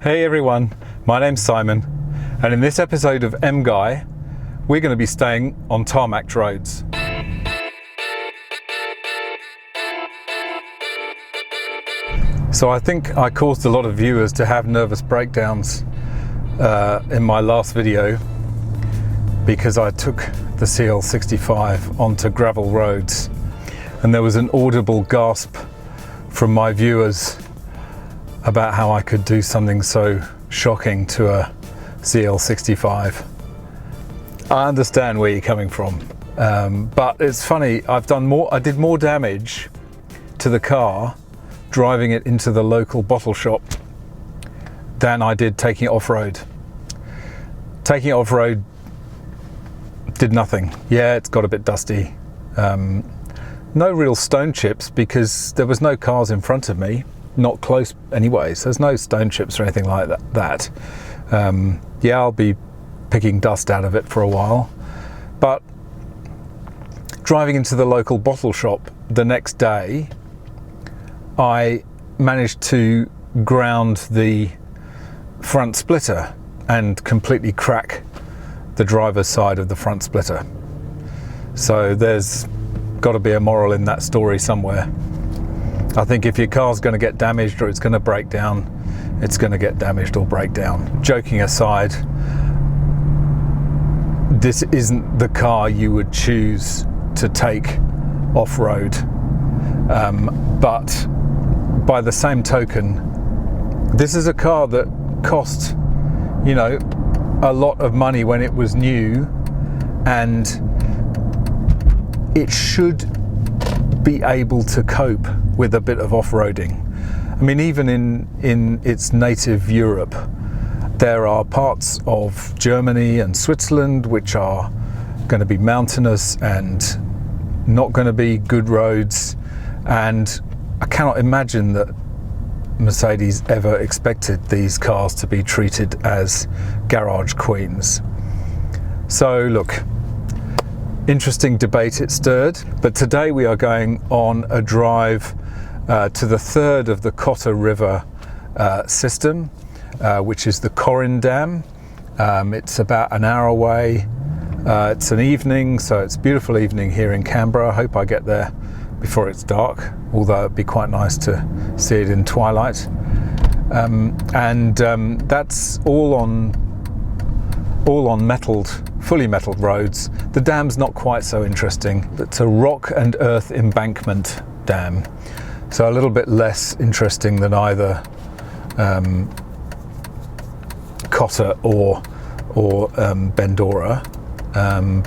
Hey everyone, my name's Simon, and in this episode of MGUY, we're going to be staying on tarmac roads. So I think I caused a lot of viewers to have nervous breakdowns in my last video because I took the CL65 onto gravel roads, and there was an audible gasp from my viewers about how I could do something so shocking to a CL65. I understand where you're coming from, but it's funny, I did more damage to the car driving it into the local bottle shop than I did taking it off-road. Taking it off-road did nothing. Yeah, it's got a bit dusty. No real stone chips because there was no cars in front of me. Not close anyway, so there's no stone chips or anything like that. Yeah, I'll be picking dust out of it for a while, but driving into the local bottle shop the next day, I managed to ground the front splitter and completely crack the driver's side of the front splitter. So there's got to be a moral in that story somewhere. I think if your car's going to get damaged or it's going to break down, it's going to get damaged or break down. Joking aside, this isn't the car you would choose to take off-road, but by the same token, this is a car that cost, you know, a lot of money when it was new, and it should be able to cope with a bit of off-roading. I mean, even in its native Europe, there are parts of Germany and Switzerland which are going to be mountainous and not going to be good roads, and I cannot imagine that Mercedes ever expected these cars to be treated as garage queens. So look, interesting debate it stirred, but today we are going on a drive to the third of the Cotter River system, which is the Corin Dam. It's about an hour away. It's an evening, so it's a beautiful evening here in Canberra. I hope I get there before it's dark, although it'd be quite nice to see it in twilight. That's all on fully metalled roads. The dam's not quite so interesting. It's a rock and earth embankment dam, so a little bit less interesting than either Cotter or Bendora,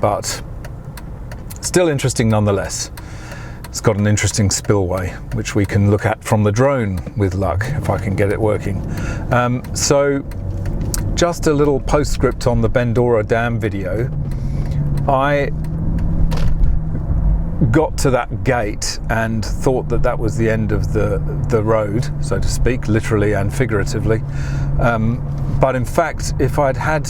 but still interesting nonetheless. It's got an interesting spillway, which we can look at from the drone with luck, if I can get it working. So just a little postscript on the Bendora Dam video. I got to that gate and thought that that was the end of the road, so to speak, literally and figuratively. But in fact, if I'd had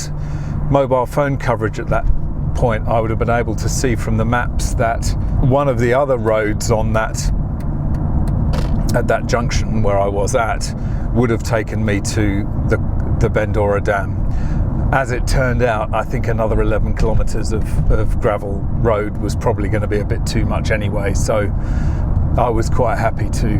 mobile phone coverage at that point, I would have been able to see from the maps that one of the other roads on at that junction where I was at would have taken me to the Bendora Dam. As it turned out, I think another 11 kilometers of gravel road was probably going to be a bit too much anyway, so I was quite happy to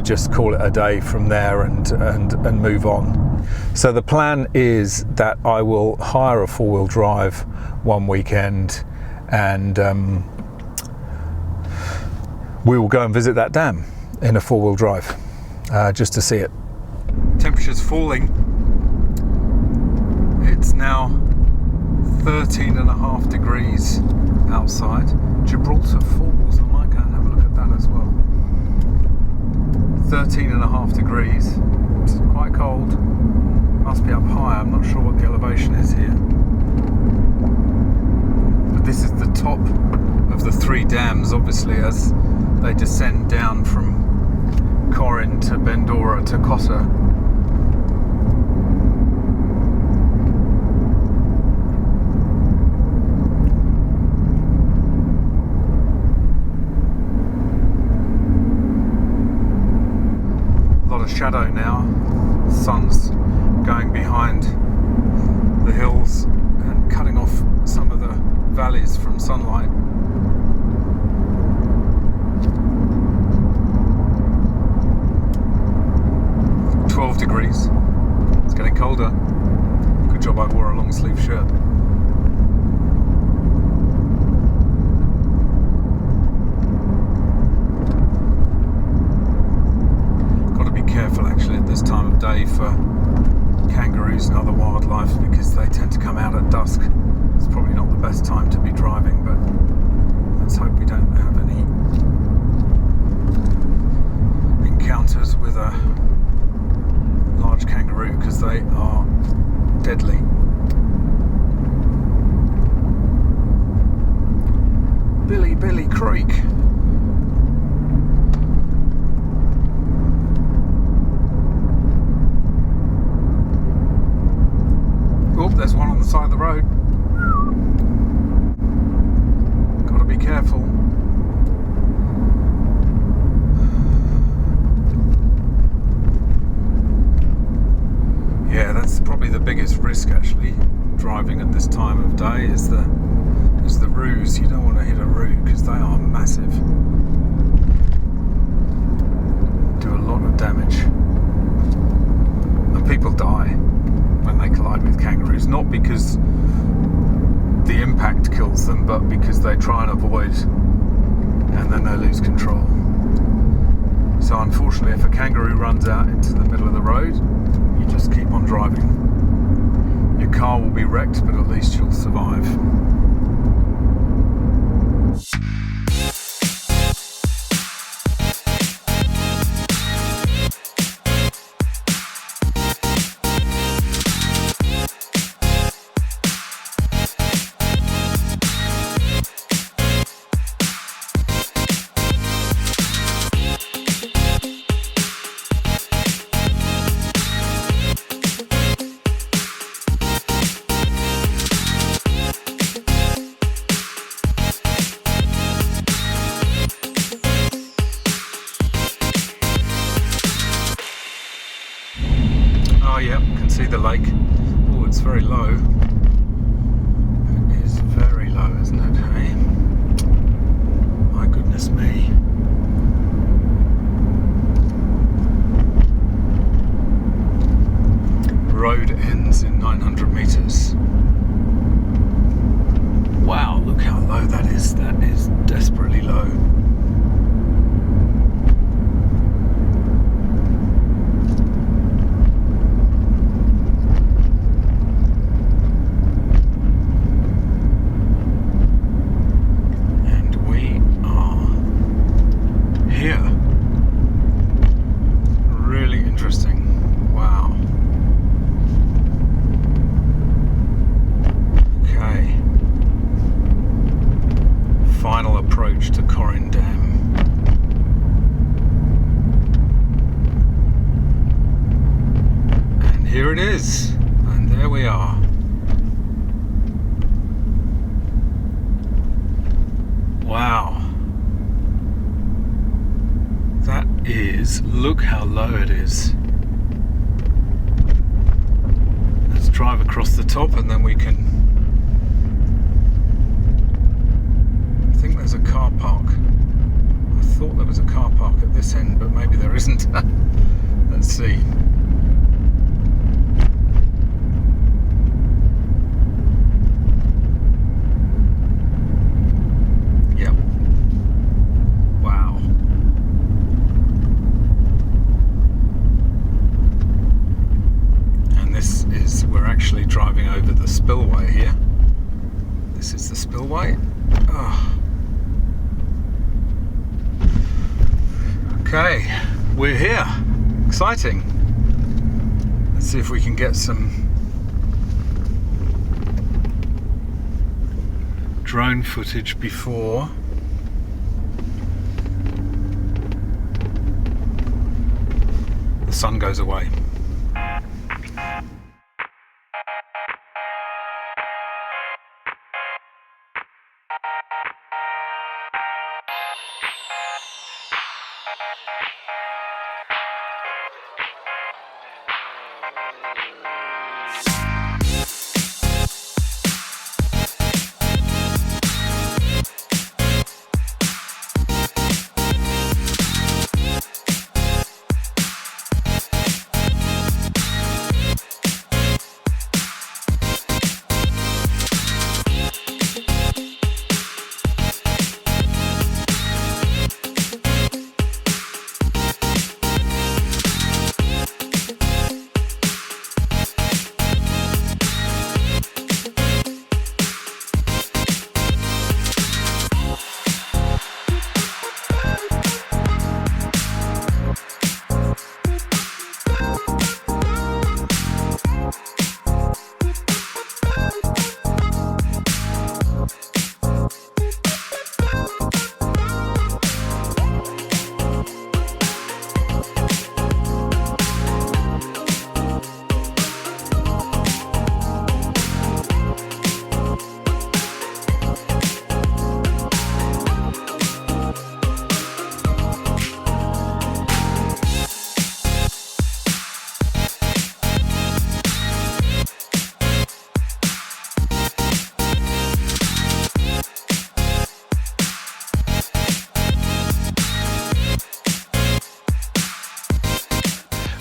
just call it a day from there and move on. So the plan is that I will hire a four-wheel drive one weekend, and we will go and visit that dam in a four-wheel drive just to see it. Temperature's falling. It's now 13.5 degrees outside. Gibraltar Falls, I might go and have a look at that as well. 13.5 degrees. It's quite cold. Must be up high. I'm not sure what the elevation is here. But this is the top of the three dams, obviously, as they descend down from Corin to Bendora to Cotter. A lot of shadow now. The sun's kangaroos going behind the hills and cutting off some of the valleys from sunlight. Degrees. It's getting colder. Good job I wore a long sleeve shirt. Got to be careful actually at this time of day for kangaroos and other wildlife because they tend to come out at dusk. It's probably not the best time to be driving, but let's hope we don't have any encounters with a large kangaroo because they are deadly. Billy Creek. Oh, there's one on the side of the road. Gotta be careful. Yeah, that's probably the biggest risk actually, driving at this time of day is the roos. You don't want to hit a roo because they are massive. Do a lot of damage. And people die when they collide with kangaroos, not because the impact kills them, but because they try and avoid and then they lose control. So unfortunately, if a kangaroo runs out into the middle of the road, you just keep on driving. Your car will be wrecked, but at least you'll survive. Oh yeah, can see the lake. Oh, it's very low. It is very low, isn't it? Hey? My goodness me. Road ends in 900 meters. Wow, look how low that is. That is desperately low. Final approach to Corin Dam. And here it is, and there we are. Wow. That is, look how low it is. Let's drive across the top and then we can. I think there's a car park. I thought there was a car park at this end, but maybe there isn't. Let's see. Yep. Wow. And this is, we're actually driving over the spillway here. This is the spillway. Oh. Okay, we're here. Exciting. Let's see if we can get some drone footage before the sun goes away.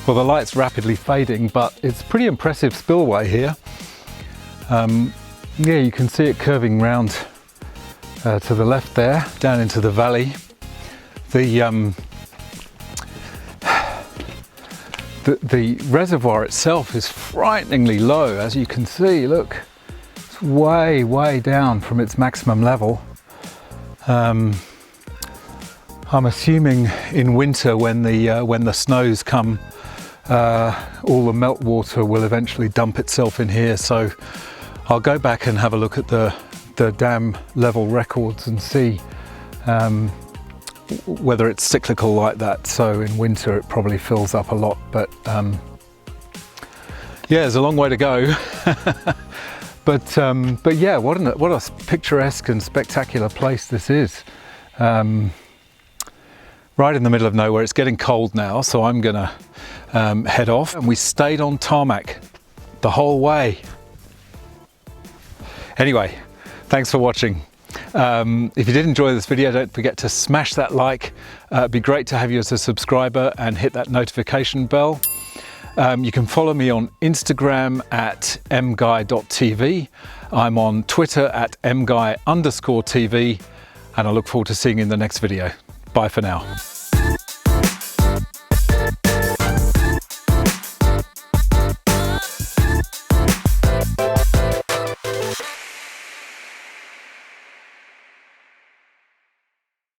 Well, the light's rapidly fading, but it's pretty impressive spillway here. Yeah, you can see it curving round to the left there, down into the valley. The reservoir itself is frighteningly low, as you can see. Look, it's way, way down from its maximum level. I'm assuming in winter, when the snows come, all the meltwater will eventually dump itself in here. So I'll go back and have a look at the dam level records and see whether it's cyclical like that. So in winter it probably fills up a lot, but yeah, there's a long way to go. but yeah, what a picturesque and spectacular place this is. Right in the middle of nowhere. It's getting cold now, so I'm gonna head off. And we stayed on tarmac the whole way. Anyway, thanks for watching. If you did enjoy this video, don't forget to smash that like. It'd be great to have you as a subscriber and hit that notification bell. You can follow me on Instagram at mguy.tv. I'm on Twitter at mguy_TV, and I look forward to seeing you in the next video. Bye for now.